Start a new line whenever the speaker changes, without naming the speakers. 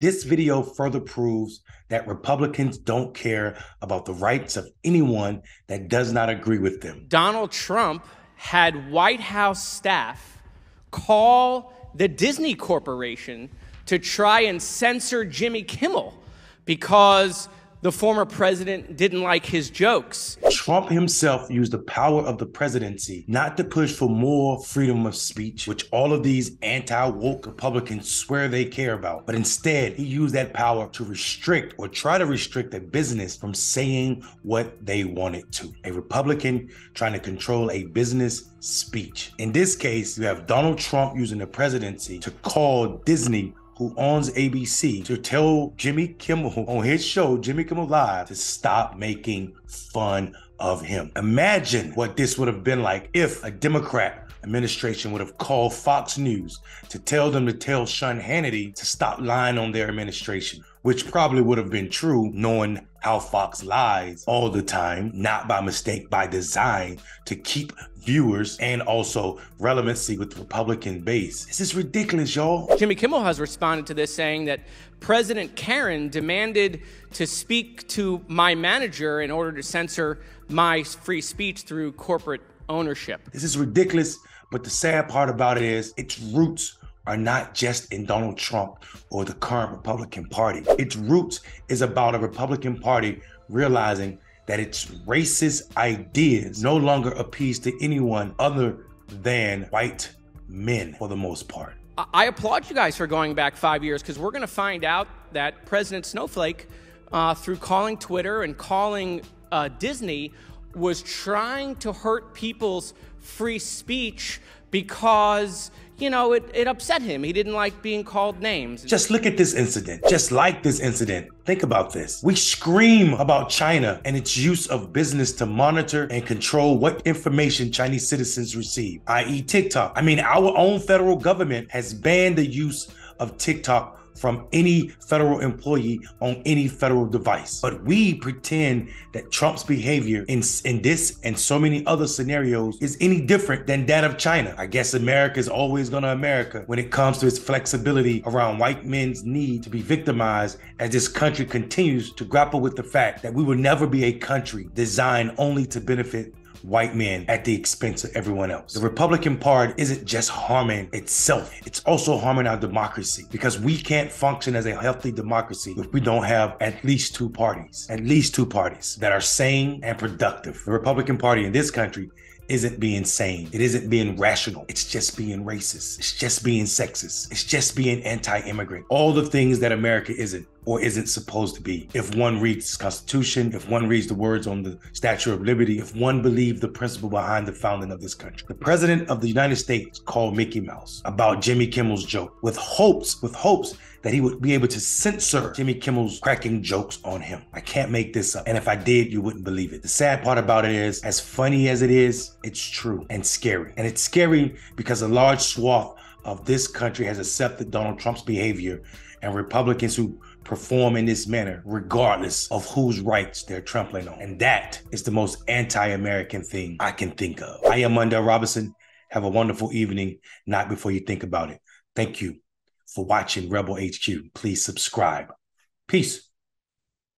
This video further proves that Republicans don't care about the rights of anyone that does not agree with them.
Donald Trump had White House staff call the Disney Corporation to try and censor Jimmy Kimmel because the former president didn't like his jokes.
Trump himself used the power of the presidency not to push for more freedom of speech, which all of these anti-woke Republicans swear they care about, but instead he used that power to restrict or try to restrict a business from saying what they wanted to. A Republican trying to control a business speech. In this case, you have Donald Trump using the presidency to call Disney, who owns ABC, to tell Jimmy Kimmel on his show, Jimmy Kimmel Live, to stop making fun of him. Imagine what this would have been like if a Democrat administration would have called Fox News to tell them to tell Sean Hannity to stop lying on their administration, which probably would have been true, knowing how Fox lies all the time, not by mistake, by design, to keep viewers and also relevancy with the Republican base. This is ridiculous, y'all.
Jimmy Kimmel has responded to this, saying that President Karen demanded to speak to my manager in order to censor my free speech through corporate ownership.
This is ridiculous, but the sad part about it is its roots are not just in Donald Trump or the current Republican Party. Its roots is about a Republican Party realizing that its racist ideas no longer appease to anyone other than white men for the most part.
I applaud you guys for going back 5 years, because we're going to find out that President Snowflake, through calling Twitter and calling Disney, was trying to hurt people's free speech because, you know, it upset him. He didn't like being called names.
Just look at this incident. Just like this incident. Think about this. We scream about China and its use of business to monitor and control what information Chinese citizens receive, i.e. TikTok. I mean, our own federal government has banned the use of TikTok from any federal employee on any federal device. But we pretend that Trump's behavior in this and so many other scenarios is any different than that of China. I guess America is always gonna America when it comes to its flexibility around white men's need to be victimized, as this country continues to grapple with the fact that we will never be a country designed only to benefit white men at the expense of everyone else. The Republican Party isn't just harming itself, it's also harming our democracy, because we can't function as a healthy democracy if we don't have at least two parties that are sane and productive. The Republican Party in this country isn't being sane. It isn't being rational. It's just being racist. It's just being sexist. It's just being anti-immigrant. All the things that America isn't or isn't supposed to be. If one reads the Constitution, if one reads the words on the Statue of Liberty, if one believed the principle behind the founding of this country. The President of the United States called Mickey Mouse about Jimmy Kimmel's joke with hopes that he would be able to censor Jimmy Kimmel's cracking jokes on him. I can't make this up. And if I did, you wouldn't believe it. The sad part about it is, as funny as it is, it's true and scary. And it's scary because a large swath of this country has accepted Donald Trump's behavior and Republicans who perform in this manner, regardless of whose rights they're trampling on. And that is the most anti-American thing I can think of. I am Mondale Robinson. Have a wonderful evening, not before you think about it. Thank you for watching Rebel HQ. Please subscribe. Peace.